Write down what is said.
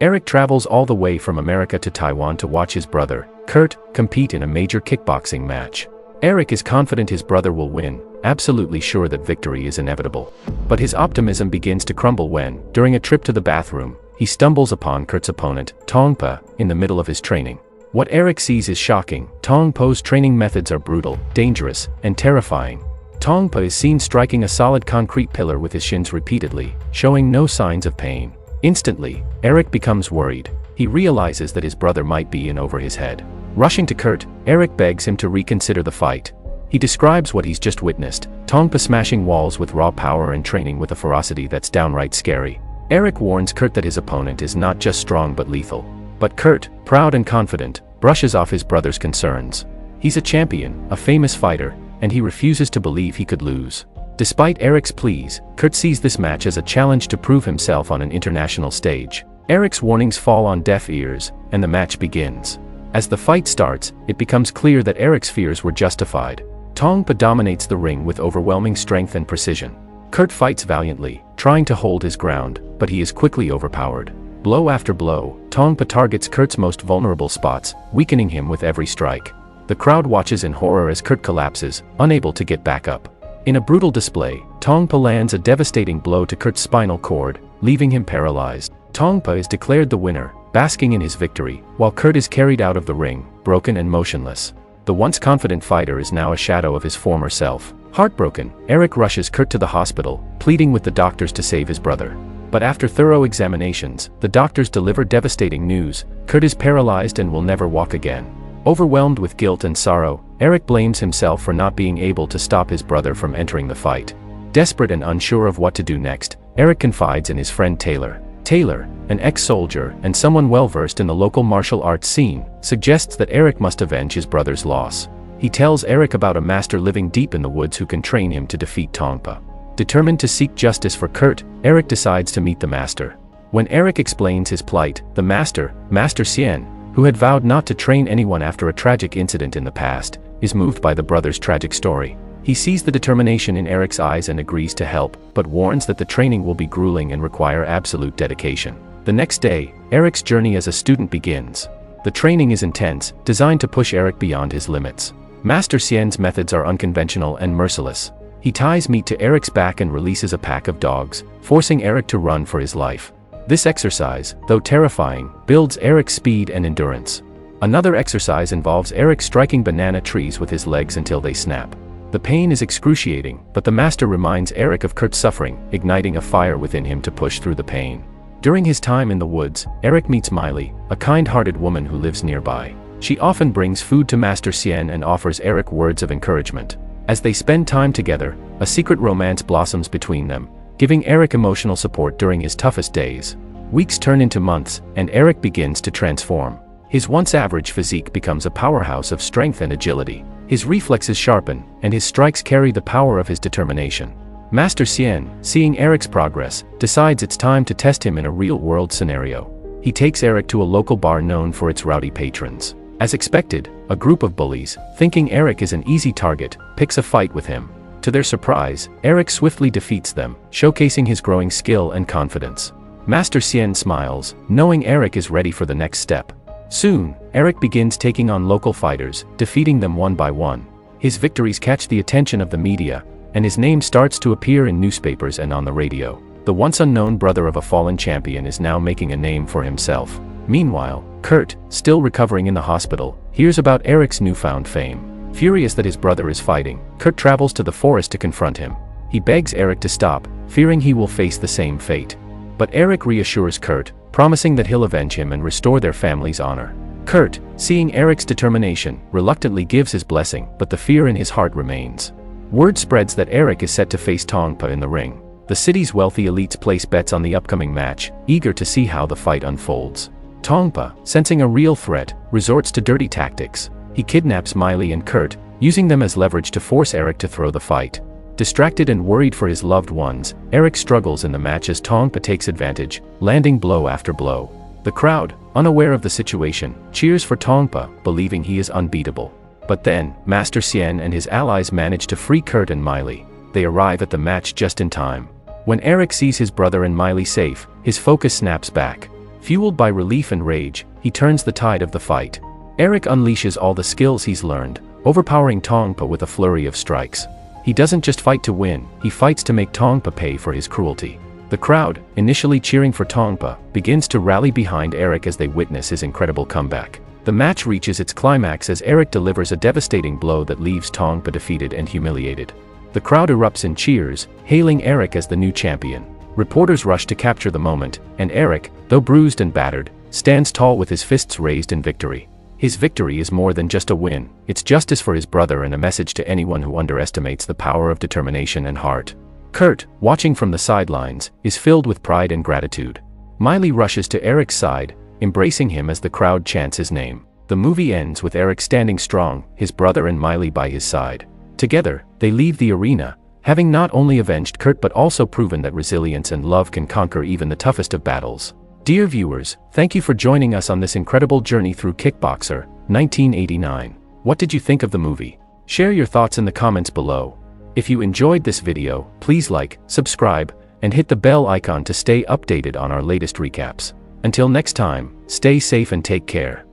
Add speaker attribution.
Speaker 1: Eric travels all the way from America to Taiwan to watch his brother, Kurt, compete in a major kickboxing match. Eric is confident his brother will win, absolutely sure that victory is inevitable. But his optimism begins to crumble when, during a trip to the bathroom, he stumbles upon Kurt's opponent, Tong Po, in the middle of his training. What Eric sees is shocking. Tong Po's training methods are brutal, dangerous, and terrifying. Tong Po is seen striking a solid concrete pillar with his shins repeatedly, showing no signs of pain. Instantly, Eric becomes worried. He realizes that his brother might be in over his head. Rushing to Kurt, Eric begs him to reconsider the fight. He describes what he's just witnessed, Tong Po smashing walls with raw power and training with a ferocity that's downright scary. Eric warns Kurt that his opponent is not just strong but lethal. But Kurt, proud and confident, brushes off his brother's concerns. He's a champion, a famous fighter, and he refuses to believe he could lose. Despite Eric's pleas, Kurt sees this match as a challenge to prove himself on an international stage. Eric's warnings fall on deaf ears, and the match begins. As the fight starts, it becomes clear that Eric's fears were justified. Tong Po dominates the ring with overwhelming strength and precision. Kurt fights valiantly, trying to hold his ground, but he is quickly overpowered. Blow after blow, Tong Po targets Kurt's most vulnerable spots, weakening him with every strike. The crowd watches in horror as Kurt collapses, unable to get back up. In a brutal display, Tong Po lands a devastating blow to Kurt's spinal cord, leaving him paralyzed. Tong Po is declared the winner, basking in his victory, while Kurt is carried out of the ring, broken and motionless. The once confident fighter is now a shadow of his former self. Heartbroken, Eric rushes Kurt to the hospital, pleading with the doctors to save his brother. But after thorough examinations, the doctors deliver devastating news: Kurt is paralyzed and will never walk again. Overwhelmed with guilt and sorrow, Eric blames himself for not being able to stop his brother from entering the fight. Desperate and unsure of what to do next, Eric confides in his friend Taylor. Taylor, an ex-soldier and someone well-versed in the local martial arts scene, suggests that Eric must avenge his brother's loss. He tells Eric about a master living deep in the woods who can train him to defeat Tong Po. Determined to seek justice for Kurt, Eric decides to meet the master. When Eric explains his plight, the master, Master Xian, who had vowed not to train anyone after a tragic incident in the past, is moved by the brother's tragic story. He sees the determination in Eric's eyes and agrees to help, but warns that the training will be grueling and require absolute dedication. The next day, Eric's journey as a student begins. The training is intense, designed to push Eric beyond his limits. Master Xian's methods are unconventional and merciless. He ties meat to Eric's back and releases a pack of dogs, forcing Eric to run for his life. This exercise, though terrifying, builds Eric's speed and endurance. Another exercise involves Eric striking banana trees with his legs until they snap. The pain is excruciating, but the master reminds Eric of Kurt's suffering, igniting a fire within him to push through the pain. During his time in the woods, Eric meets Miley, a kind-hearted woman who lives nearby. She often brings food to Master Xian and offers Eric words of encouragement. As they spend time together, a secret romance blossoms between them, giving Eric emotional support during his toughest days. Weeks turn into months, and Eric begins to transform. His once average physique becomes a powerhouse of strength and agility. His reflexes sharpen, and his strikes carry the power of his determination. Master Xian, seeing Eric's progress, decides it's time to test him in a real-world scenario. He takes Eric to a local bar known for its rowdy patrons. As expected, a group of bullies, thinking Eric is an easy target, picks a fight with him. To their surprise, Eric swiftly defeats them, showcasing his growing skill and confidence. Master Xian smiles, knowing Eric is ready for the next step. Soon, Eric begins taking on local fighters, defeating them one by one. His victories catch the attention of the media, and his name starts to appear in newspapers and on the radio. The once unknown brother of a fallen champion is now making a name for himself. Meanwhile, Kurt, still recovering in the hospital, hears about Eric's newfound fame. Furious that his brother is fighting, Kurt travels to the forest to confront him. He begs Eric to stop, fearing he will face the same fate. But Eric reassures Kurt, promising that he'll avenge him and restore their family's honor. Kurt, seeing Eric's determination, reluctantly gives his blessing, but the fear in his heart remains. Word spreads that Eric is set to face Tong Po in the ring. The city's wealthy elites place bets on the upcoming match, eager to see how the fight unfolds. Tong Po, sensing a real threat, resorts to dirty tactics. He kidnaps Miley and Kurt, using them as leverage to force Eric to throw the fight. Distracted and worried for his loved ones, Eric struggles in the match as Tong Po takes advantage, landing blow after blow. The crowd, unaware of the situation, cheers for Tong Po, believing he is unbeatable. But then, Master Xian and his allies manage to free Kurt and Miley. They arrive at the match just in time. When Eric sees his brother and Miley safe, his focus snaps back. Fueled by relief and rage, he turns the tide of the fight. Eric unleashes all the skills he's learned, overpowering Tong Po with a flurry of strikes. He doesn't just fight to win, he fights to make Tong Po pay for his cruelty. The crowd, initially cheering for Tong Po, begins to rally behind Eric as they witness his incredible comeback. The match reaches its climax as Eric delivers a devastating blow that leaves Tong Po defeated and humiliated. The crowd erupts in cheers, hailing Eric as the new champion. Reporters rush to capture the moment, and Eric, though bruised and battered, stands tall with his fists raised in victory. His victory is more than just a win, it's justice for his brother and a message to anyone who underestimates the power of determination and heart. Kurt, watching from the sidelines, is filled with pride and gratitude. Miley rushes to Eric's side, embracing him as the crowd chants his name. The movie ends with Eric standing strong, his brother and Miley by his side. Together, they leave the arena, having not only avenged Kurt but also proven that resilience and love can conquer even the toughest of battles. Dear viewers, thank you for joining us on this incredible journey through Kickboxer, 1989. What did you think of the movie? Share your thoughts in the comments below. If you enjoyed this video, please like, subscribe, and hit the bell icon to stay updated on our latest recaps. Until next time, stay safe and take care.